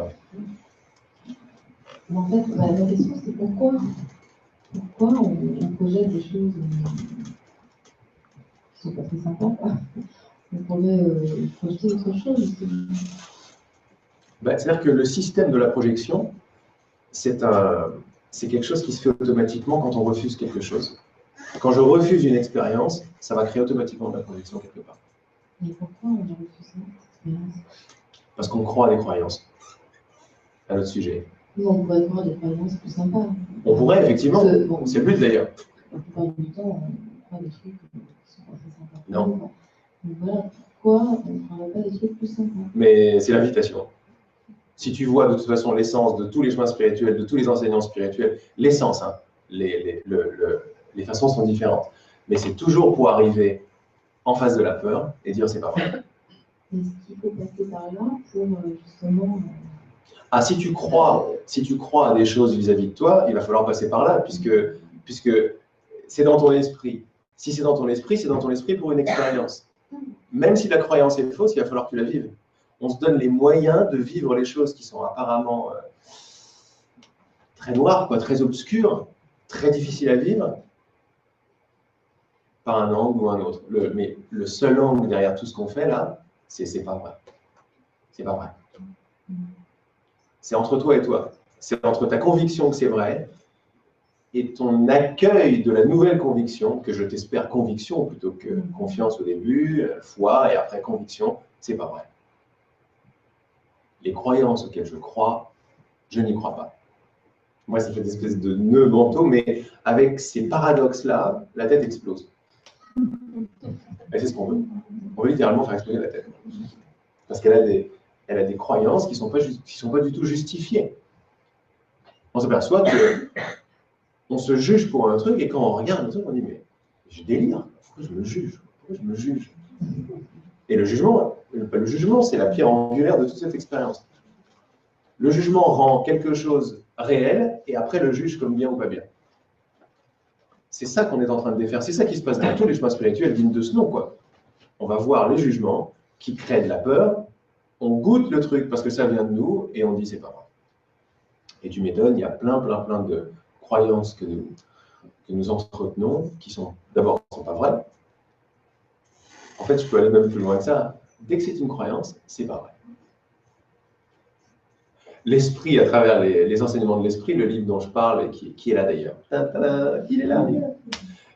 vrai. Mais en fait, la question, c'est pourquoi on projette des choses qui sont pas très sympas, quoi. On pourrait projeter autre chose, justement. C'est-à-dire que le système de la projection, c'est quelque chose qui se fait automatiquement quand on refuse quelque chose. Quand je refuse une expérience, ça va créer automatiquement de la projection quelque part. Mais pourquoi on refuse cette expérience? Parce qu'on croit à des croyances, à notre sujet. Nous, on pourrait croire des croyances plus sympas. On pourrait, effectivement. Bon, c'est le but, d'ailleurs. La plupart du temps, on croit des trucs qui sont pas très sympas. Non. Donc voilà, pourquoi on ne prendrait pas des trucs plus sympas? Mais c'est l'invitation. Si tu vois de toute façon l'essence de tous les chemins spirituels, de tous les enseignants spirituels, l'essence, hein, les façons sont différentes. Mais c'est toujours pour arriver en face de la peur et dire c'est pas vrai. Est-ce qu'il faut passer par là pour justement... Ah, si tu crois à des choses vis-à-vis de toi, il va falloir passer par là, puisque c'est dans ton esprit. Si c'est dans ton esprit, c'est dans ton esprit pour une expérience. Même si la croyance est fausse, il va falloir que tu la vives. On se donne les moyens de vivre les choses qui sont apparemment très noires, quoi, très obscures, très difficiles à vivre, par un angle ou un autre. Mais le seul angle derrière tout ce qu'on fait là, c'est pas vrai. C'est pas vrai. C'est entre toi et toi. C'est entre ta conviction que c'est vrai et ton accueil de la nouvelle conviction, que je t'espère conviction plutôt que confiance au début, foi et après conviction, c'est pas vrai. Les croyances auxquelles je crois, je n'y crois pas. Moi, ça fait des espèces de nœuds mentaux, mais avec ces paradoxes-là, la tête explose. Et c'est ce qu'on veut. On veut littéralement faire exploser la tête. Parce qu'elle a des croyances qui sont pas du tout justifiées. On s'aperçoit qu'on se juge pour un truc, et quand on regarde le truc, on dit, mais je délire, pourquoi je me juge? Pourquoi je me juge? Et le jugement, c'est la pierre angulaire de toute cette expérience. Le jugement rend quelque chose réel, et après le juge comme bien ou pas bien. C'est ça qu'on est en train de défaire. C'est ça qui se passe dans tous les chemins spirituels dignes de ce nom, quoi. On va voir les jugements qui créent de la peur, on goûte le truc parce que ça vient de nous, et on dit c'est pas vrai. Et tu m'étonnes, il y a plein de croyances que nous entretenons, qui sont d'abord ne sont pas vraies. En fait, je peux aller même plus loin que ça. Dès que c'est une croyance, c'est pas vrai. L'esprit, à travers les enseignements de l'esprit, le livre dont je parle, et qui est là d'ailleurs. Il est là.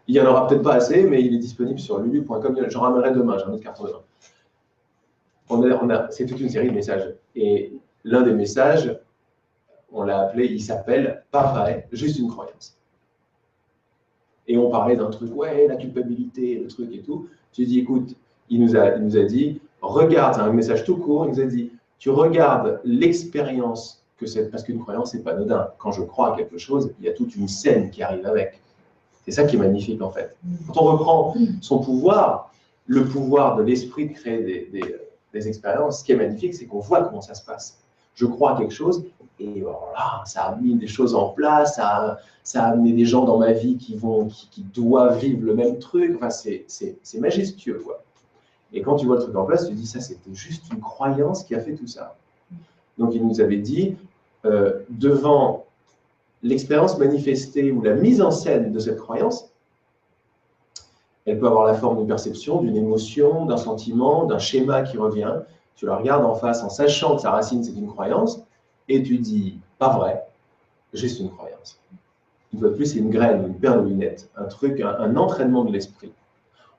Il n'y en aura peut-être pas assez, mais il est disponible sur lulu.com. J'en ramènerai demain, j'ai un autre carton demain. C'est toute une série de messages. Et l'un des messages, on l'a appelé, il s'appelle « Pas vrai, juste une croyance ». Et on parlait d'un truc, ouais, la culpabilité, le truc et tout. Tu dis, écoute, il nous a dit, regarde, c'est un message tout court, il nous a dit, tu regardes l'expérience que c'est, parce qu'une croyance, c'est pas anodin. Quand je crois à quelque chose, il y a toute une scène qui arrive avec. C'est ça qui est magnifique, en fait. Quand on reprend son pouvoir, le pouvoir de l'esprit de créer des expériences, ce qui est magnifique, c'est qu'on voit comment ça se passe. Je crois à quelque chose, et voilà, ça a mis des choses en place, ça a amené des gens dans ma vie qui doivent vivre le même truc. Enfin, c'est majestueux, quoi. Et quand tu vois le truc en place, tu te dis, ça, c'était juste une croyance qui a fait tout ça. Donc, il nous avait dit, devant l'expérience manifestée ou la mise en scène de cette croyance, elle peut avoir la forme d'une perception, d'une émotion, d'un sentiment, d'un schéma qui revient. Tu la regardes en face en sachant que sa racine, c'est une croyance, et tu dis, pas vrai, juste une croyance. Une fois de plus, c'est une graine, une paire de lunettes, un truc, un entraînement de l'esprit.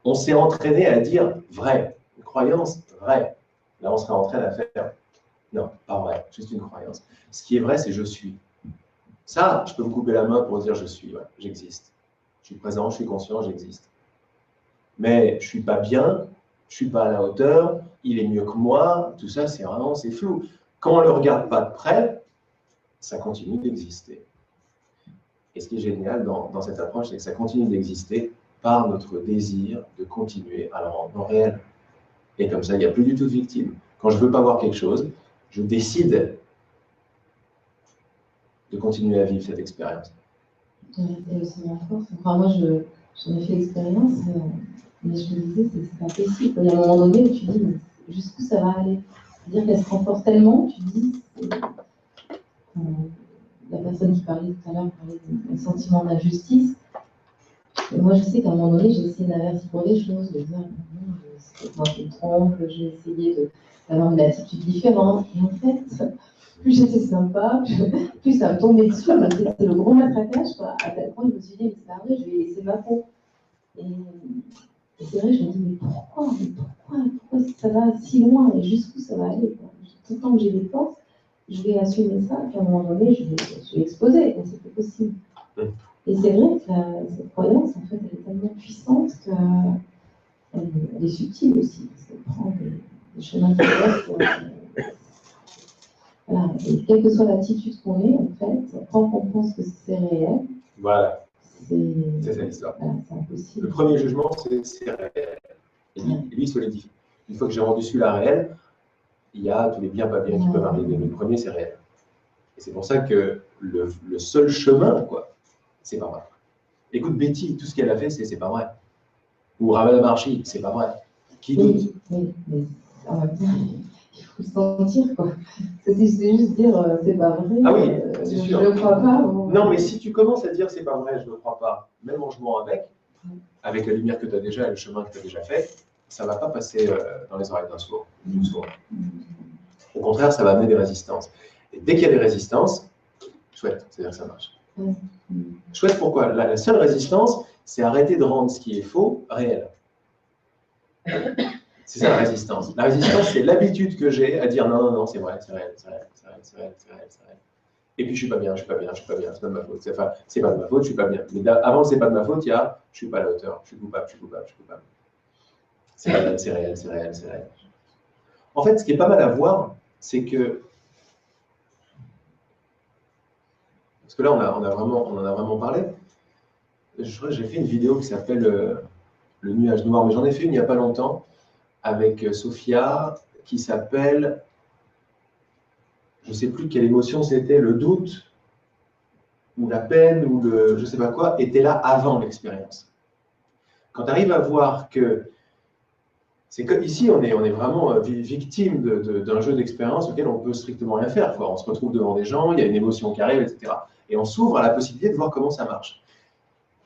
On s'est entraîné à dire vrai, une croyance, vrai. Là, on serait en train de faire, non, pas vrai, juste une croyance. Ce qui est vrai, c'est je suis. Ça, je peux me couper la main pour dire je suis, ouais, j'existe. Je suis présent, je suis conscient, j'existe. Mais je ne suis pas bien, je ne suis pas à la hauteur, il est mieux que moi, tout ça, c'est flou. Quand on ne le regarde pas de près, ça continue d'exister. Et ce qui est génial dans cette approche, c'est que ça continue d'exister par notre désir de continuer à le rendre réel. Et comme ça, il n'y a plus du tout de victime. Quand je ne veux pas voir quelque chose, je décide de continuer à vivre cette expérience. Et aussi la force. Enfin, moi, j'en ai fait l'expérience, mais je me disais, c'est pas possible. Il y a un moment donné où tu dis, mais jusqu'où ça va aller? C'est-à-dire qu'elle se renforce tellement, tu dis, parlais tout à l'heure, d'un sentiment d'injustice. Et moi, je sais qu'à un moment donné, j'ai essayé d'inverser pour les choses, de dire, non, c'est moi qui me trompe, j'ai essayé d'avoir une attitude différente. Et en fait, plus j'étais sympa, plus ça me tombait dessus, c'était le gros matraquage, quoi. À tel point, je me suis dit, mais c'est pas vrai, je vais laisser ma peau. Et c'est vrai, je me dis, mais pourquoi ça va si loin et jusqu'où ça va aller, quoi. Tout le temps que j'ai des forces, je vais assumer ça, puis à un moment donné, je vais exploser, et c'est pas possible. Et c'est vrai que cette croyance, en fait, elle est tellement puissante qu'elle est subtile aussi, parce qu'elle prend des chemins qui voilà. Et quelle que soit l'attitude qu'on ait, en fait, tant qu'on pense que c'est réel, voilà. C'est ça l'histoire. Voilà, c'est impossible. Le premier jugement, c'est réel. Et lui, il solidifie. Une fois que j'ai rendu celui-là réel, il y a tous les biens, pas biens qui peuvent arriver. Mais le premier, c'est réel. Et c'est pour ça que le seul chemin, quoi, c'est pas vrai. Écoute, Betty, tout ce qu'elle a fait, c'est pas vrai. Ou Ramana Maharshi, c'est pas vrai. Qui doute? Oui, mais en même temps, il faut le sentir, quoi. C'est juste dire c'est pas vrai, ah oui, c'est sûr. Je ne crois pas. Non, mais si tu commences à dire c'est pas vrai, je ne crois pas, même en jouant avec la lumière que tu as déjà et le chemin que tu as déjà fait, ça ne va pas passer dans les oreilles d'un sourd. Au contraire, ça va amener des résistances. Et dès qu'il y a des résistances, chouette, c'est-à-dire que ça marche. Chouette, pourquoi? La seule résistance, c'est arrêter de rendre ce qui est faux réel. C'est ça la résistance. La résistance, c'est l'habitude que j'ai à dire non, c'est vrai, c'est réel, c'est réel, c'est réel, c'est réel, c'est réel, c'est réel. Et puis je suis pas bien, c'est pas de ma faute. Enfin, c'est pas de ma faute, je suis pas bien. Mais avant, c'est pas de ma faute, il y a je suis pas à la hauteur, je suis coupable. C'est réel, c'est réel, c'est réel, c'est réel. En fait, ce qui est pas mal à voir, c'est que parce que là, on en a vraiment parlé. Je crois que j'ai fait une vidéo qui s'appelle Le nuage noir, mais j'en ai fait une il n'y a pas longtemps avec Sophia qui s'appelle, je ne sais plus quelle émotion c'était, le doute ou la peine ou le je ne sais pas quoi, était là avant l'expérience. Quand tu arrives à voir que c'est comme ici, on est vraiment victime d'un jeu d'expérience auquel on ne peut strictement rien faire. On se retrouve devant des gens, il y a une émotion qui arrive, etc. Et on s'ouvre à la possibilité de voir comment ça marche.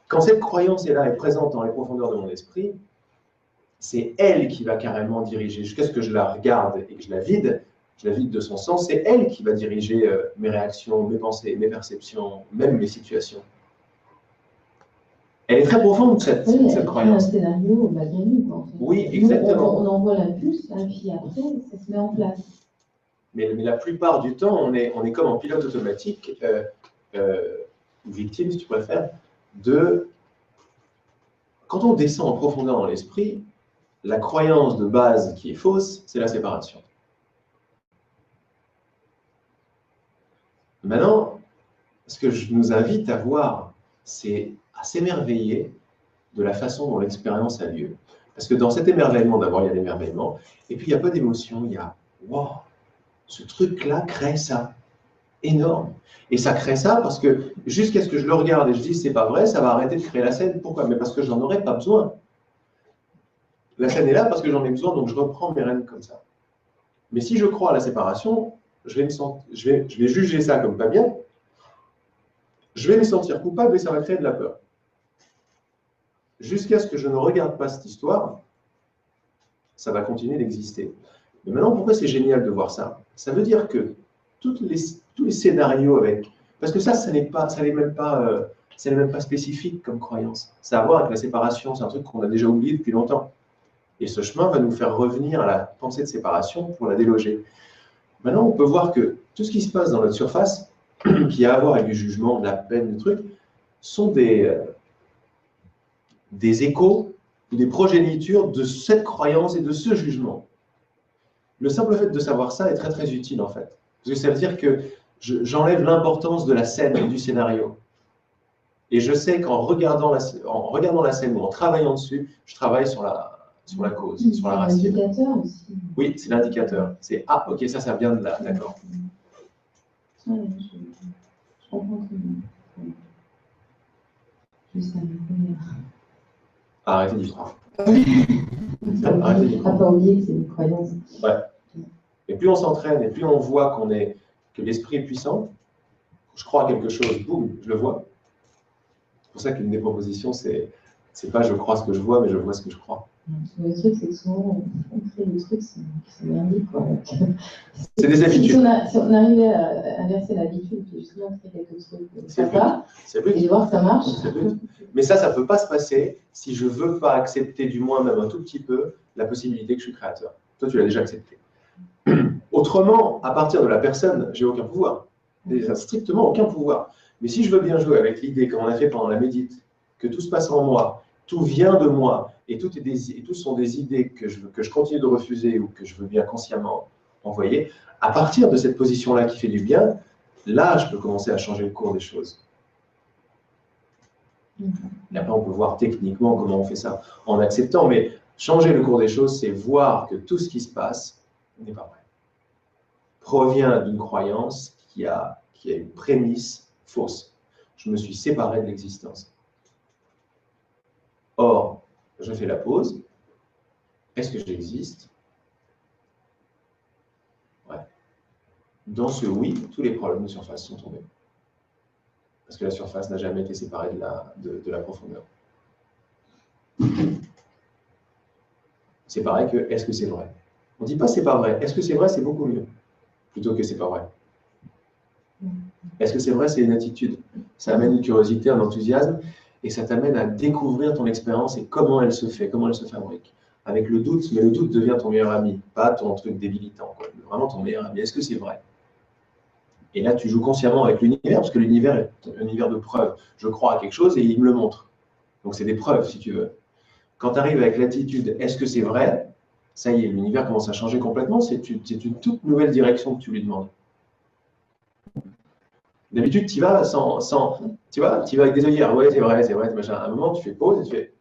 Quand cette croyance est là, est présente dans les profondeurs de mon esprit, c'est elle qui va carrément diriger, jusqu'à ce que je la regarde et que je la vide de son sens, c'est elle qui va diriger mes réactions, mes pensées, mes perceptions, même mes situations. Elle est très profonde, cette croyance. Un scénario malgré nous, en fait. Oui, exactement. On envoie l'impulse, et puis après, ça se met en place. Mais la plupart du temps, on est comme en pilote automatique, victime, si tu préfères, de... Quand on descend en profondeur dans l'esprit, la croyance de base qui est fausse, c'est la séparation. Maintenant, ce que je nous invite à voir, c'est à s'émerveiller de la façon dont l'expérience a lieu. Parce que dans cet émerveillement, d'abord, il y a l'émerveillement, et puis il n'y a pas d'émotion, il y a « wow, ce truc-là crée ça, énorme ». Et ça crée ça parce que jusqu'à ce que je le regarde et je dise « c'est pas vrai », ça va arrêter de créer la scène. Pourquoi? Mais parce que j'en aurais pas besoin. La scène est là parce que j'en ai besoin, donc je reprends mes rênes comme ça. Mais si je crois à la séparation, je vais juger ça comme pas bien, je vais me sentir coupable et ça va créer de la peur. Jusqu'à ce que je ne regarde pas cette histoire, ça va continuer d'exister. Mais maintenant, pourquoi c'est génial de voir ça? Ça veut dire que tous les scénarios avec... Parce que ça n'est même pas spécifique comme croyance. Ça a à voir avec la séparation, c'est un truc qu'on a déjà oublié depuis longtemps. Et ce chemin va nous faire revenir à la pensée de séparation pour la déloger. Maintenant, on peut voir que tout ce qui se passe dans notre surface, qui a à voir avec du jugement, de la peine, du truc, sont des échos ou des progénitures de cette croyance et de ce jugement. Le simple fait de savoir ça est très très utile en fait. Parce que ça veut dire que j'enlève l'importance de la scène et du scénario. Et je sais qu'en regardant la scène ou en travaillant dessus, je travaille sur la cause, sur la racine. C'est l'indicateur aussi. Oui, c'est l'indicateur. C'est ah, ok, ça vient de là, d'accord. Ouais, je comprends très bien. Juste Arrêtez d'y croire. Arrêtez d'y croire. Pas oublier que c'est une croyance. Ouais. Et plus on s'entraîne et plus on voit que l'esprit est puissant, je crois à quelque chose, boum, je le vois. C'est pour ça qu'une des propositions, c'est pas je crois ce que je vois, mais je vois ce que je crois. Le truc, c'est que souvent, on crée des trucs qui sont merdiques, quoi. C'est des habitudes. Si on arrivait à inverser l'habitude, puis justement créer quelque chose sympa, et voir que ça marche. Mais ça ne peut pas se passer si je ne veux pas accepter, du moins même un tout petit peu, la possibilité que je suis créateur. Toi, tu l'as déjà accepté. Autrement, à partir de la personne, j'ai aucun pouvoir. J'ai strictement aucun pouvoir. Mais si je veux bien jouer avec l'idée, comme on a fait pendant la médite, que tout se passe en moi, tout vient de moi, et tout sont des idées que je continue de refuser ou que je veux bien consciemment envoyer, à partir de cette position-là qui fait du bien, là, je peux commencer à changer le cours des choses. Et après, on peut voir techniquement comment on fait ça, en acceptant. Mais changer le cours des choses, c'est voir que tout ce qui se passe n'est pas vrai. Provient d'une croyance qui a une prémisse fausse. Je me suis séparé de l'existence. Or, je fais la pause. Est-ce que j'existe? Ouais. Dans ce oui, tous les problèmes de surface sont tombés. Parce que la surface n'a jamais été séparée de la profondeur. C'est pareil que est-ce que c'est vrai? On ne dit pas c'est pas vrai. Est-ce que c'est vrai, c'est beaucoup mieux, plutôt que c'est pas vrai. Est-ce que c'est vrai, c'est une attitude. Ça amène une curiosité, un enthousiasme, et ça t'amène à découvrir ton expérience et comment elle se fait, comment elle se fabrique. Avec le doute, mais le doute devient ton meilleur ami, pas ton truc débilitant, quoi. Vraiment ton meilleur ami. Est-ce que c'est vrai? Et là, tu joues consciemment avec l'univers, parce que l'univers est un univers de preuves. Je crois à quelque chose et il me le montre. Donc, c'est des preuves, si tu veux. Quand tu arrives avec l'attitude, est-ce que c'est vrai? Ça y est, l'univers commence à changer complètement. C'est une toute nouvelle direction que tu lui demandes. D'habitude, tu vas tu vas avec des œillères. Ouais, c'est vrai, machin. À un moment, tu fais pause et tu fais,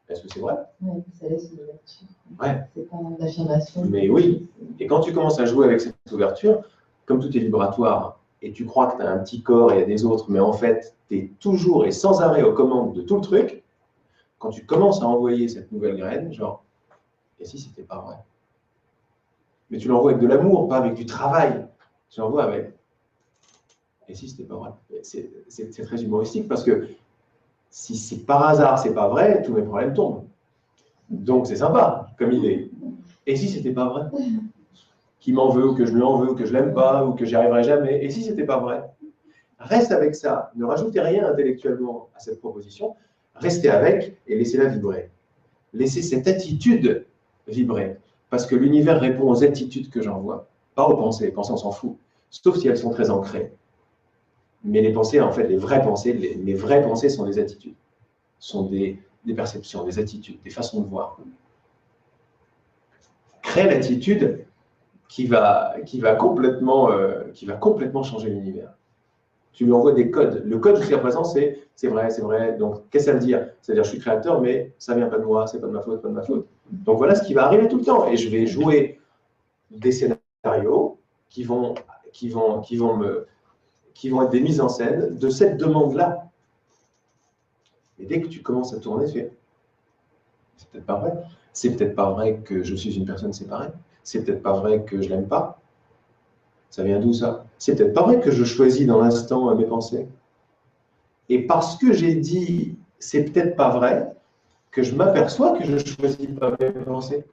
est-ce que c'est vrai? Oui, ça laisse une ouverture. Ouais. C'est pas d'affirmation. Mais oui. Et quand tu commences à jouer avec cette ouverture, comme tout est vibratoire, et tu crois que tu as un petit corps et il y a des autres, mais en fait, tu es toujours et sans arrêt aux commandes de tout le truc, quand tu commences à envoyer cette nouvelle graine, genre, et si c'était pas vrai? Mais tu l'envoies avec de l'amour, pas avec du travail. Tu l'envoies avec, et si c'était pas vrai? C'est très humoristique parce que si c'est par hasard, c'est pas vrai, tous mes problèmes tombent. Donc c'est sympa comme idée. Et si c'était pas vrai? Qui m'en veut, ou que je lui en veux, ou que je l'aime pas, ou que j'y arriverai jamais? Et si c'était pas vrai? Reste avec ça. Ne rajoutez rien intellectuellement à cette proposition. Restez avec et laissez-la vibrer. Laissez cette attitude vibrer. Parce que l'univers répond aux attitudes que j'envoie, pas aux pensées. Les pensées, on s'en fout. Sauf si elles sont très ancrées. Mais les pensées, en fait, les vraies pensées, les vraies pensées sont des attitudes. Sont des perceptions, des attitudes, des façons de voir. Crée l'attitude qui va complètement changer l'univers. Tu lui envoies des codes. Le code jusqu'à présent, c'est vrai, c'est vrai. Donc, qu'est-ce que ça veut dire? C'est-à-dire, je suis créateur, mais ça ne vient pas de moi, c'est pas de ma faute, pas de ma faute. Donc, voilà ce qui va arriver tout le temps. Et je vais jouer des scénarios qui vont être des mises en scène de cette demande-là. Et dès que tu commences à tourner, tu fais, c'est peut-être pas vrai. C'est peut-être pas vrai que je suis une personne séparée. C'est peut-être pas vrai que je l'aime pas. Ça vient d'où ça? C'est peut-être pas vrai que je choisis dans l'instant mes pensées. Et parce que j'ai dit c'est peut-être pas vrai, que je m'aperçois que je ne choisis pas mes pensées.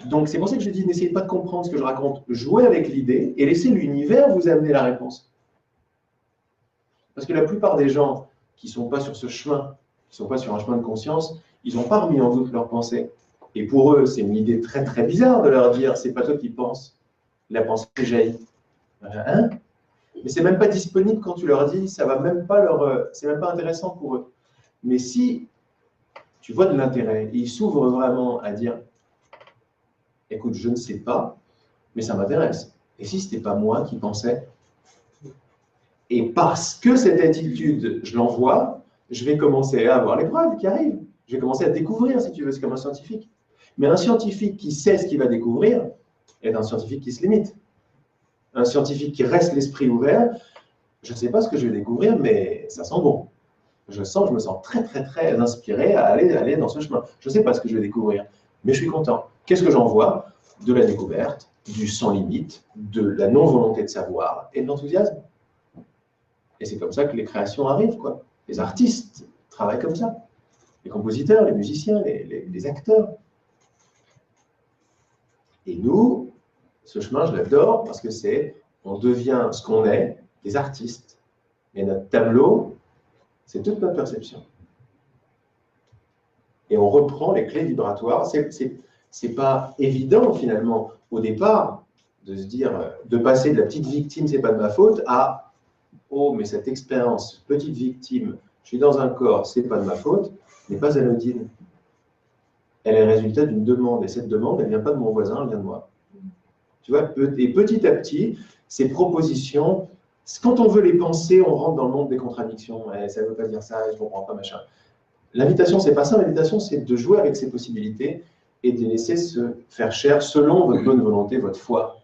Donc c'est pour ça que je dis n'essayez pas de comprendre ce que je raconte. Jouez avec l'idée et laissez l'univers vous amener la réponse. Parce que la plupart des gens qui ne sont pas sur ce chemin, qui ne sont pas sur un chemin de conscience, ils n'ont pas remis en doute leurs pensées. Et pour eux, c'est une idée très très bizarre de leur dire c'est pas toi qui penses, la pensée jaillit. Hein? Mais c'est même pas disponible quand tu leur dis, ça va même pas c'est même pas intéressant pour eux. Mais si tu vois de l'intérêt, et ils s'ouvrent vraiment à dire, écoute, je ne sais pas, mais ça m'intéresse. Et si c'était pas moi qui pensais? Et parce que cette attitude, je l'envoie, je vais commencer à avoir les preuves qui arrivent. Je vais commencer à découvrir, si tu veux, c'est comme un scientifique. Mais un scientifique qui sait ce qu'il va découvrir est un scientifique qui se limite. Un scientifique qui reste l'esprit ouvert, je ne sais pas ce que je vais découvrir, mais ça sent bon. Je me sens très, très, très inspiré à aller dans ce chemin. Je ne sais pas ce que je vais découvrir, mais je suis content. Qu'est-ce que j'en vois? De la découverte, du sans limite, de la non-volonté de savoir et de l'enthousiasme. Et c'est comme ça que les créations arrivent, quoi. Les artistes travaillent comme ça. Les compositeurs, les musiciens, les acteurs. Et nous, ce chemin, je l'adore parce que on devient ce qu'on est, des artistes. Et notre tableau, c'est toute notre perception. Et on reprend les clés vibratoires. C'est pas évident, finalement, au départ, de se dire, de passer de la petite victime, c'est pas de ma faute, à oh, mais cette expérience, petite victime, je suis dans un corps, c'est pas de ma faute, n'est pas anodine. Elle est le résultat d'une demande. Et cette demande, elle ne vient pas de mon voisin, elle vient de moi. Tu vois, et petit à petit, ces propositions, quand on veut les penser, on rentre dans le monde des contradictions. Ça ne veut pas dire ça, je ne comprends pas, machin. L'invitation, c'est pas ça. L'invitation, c'est de jouer avec ces possibilités et de les laisser se faire chair selon votre bonne volonté, votre foi.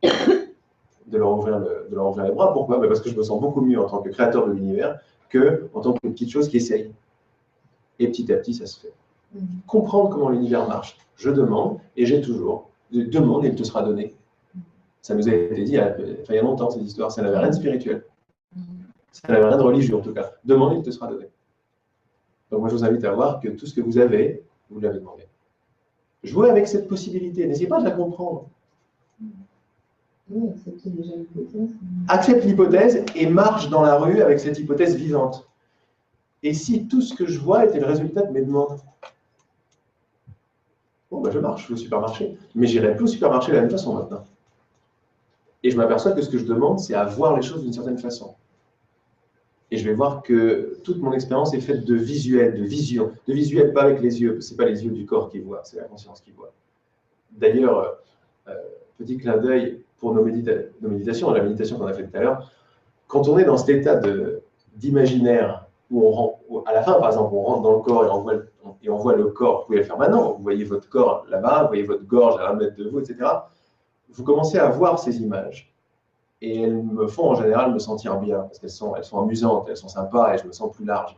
De leur ouvrir les bras. Pourquoi? Parce que je me sens beaucoup mieux en tant que créateur de l'univers qu'en tant que petite chose qui essaye. Et petit à petit, ça se fait. Comprendre comment l'univers marche. Je demande, et j'ai toujours. Demande et il te sera donné. Ça nous a été dit il y a longtemps, cette histoire. Ça n'avait rien de spirituel. Ça n'avait rien de religieux, en tout cas. Demande et il te sera donné. Donc moi, je vous invite à voir que tout ce que vous avez, vous l'avez demandé. Jouez avec cette possibilité. N'essayez pas de la comprendre. Oui, accepter déjà l'hypothèse. Accepte l'hypothèse et marche dans la rue avec cette hypothèse vivante. Et si tout ce que je vois était le résultat de mes demandes? Bon, ben je marche, je vais au supermarché. Mais je n'irai plus au supermarché de la même façon maintenant. Et je m'aperçois que ce que je demande, c'est à voir les choses d'une certaine façon. Et je vais voir que toute mon expérience est faite de visuel, de vision. De visuel, pas avec les yeux, ce n'est pas les yeux du corps qui voient, c'est la conscience qui voit. D'ailleurs, petit clin d'œil pour nos méditations, la méditation qu'on a faite tout à l'heure, quand on est dans cet état d'imaginaire où à la fin, par exemple, on rentre dans le corps et on voit le corps, vous pouvez le faire maintenant, vous voyez votre corps là-bas, vous voyez votre gorge à 1 mètre de vous, etc. Vous commencez à voir ces images. Et elles me font en général me sentir bien, parce qu'elles sont amusantes, elles sont sympas et je me sens plus large.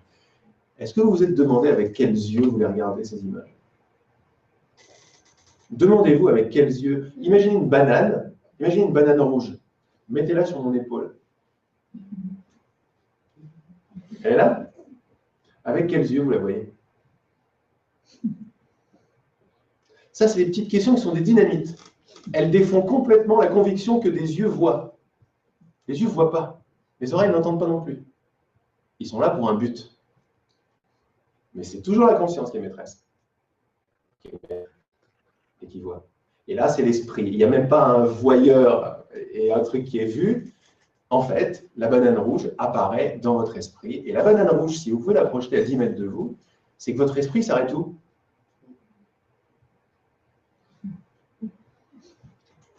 Est-ce que vous vous êtes demandé avec quels yeux vous les regardez, ces images? Demandez-vous avec quels yeux. Imaginez une banane rouge. Mettez-la sur mon épaule. Elle est là? Avec quels yeux vous la voyez? Ça, c'est des petites questions qui sont des dynamites. Elles défont complètement la conviction que des yeux voient. Les yeux ne voient pas. Les oreilles n'entendent pas non plus. Ils sont là pour un but. Mais c'est toujours la conscience qui est maîtresse. Et qui voit. Et là, c'est l'esprit. Il n'y a même pas un voyeur et un truc qui est vu. En fait, la banane rouge apparaît dans votre esprit. Et la banane rouge, si vous pouvez la projeter à 10 mètres de vous, c'est que votre esprit s'arrête où?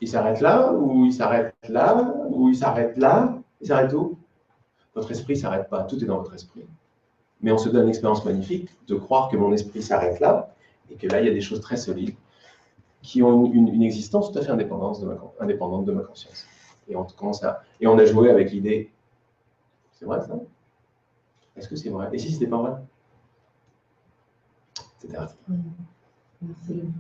Il s'arrête là, ou il s'arrête là, ou il s'arrête là. Il s'arrête où? Votre esprit ne s'arrête pas. Tout est dans votre esprit. Mais on se donne l'expérience magnifique de croire que mon esprit s'arrête là, et que là, il y a des choses très solides qui ont une existence tout à fait indépendante de ma conscience. Et on a joué avec l'idée, c'est vrai ça? Est-ce que c'est vrai? Et si ce n'était pas vrai? C'était Merci.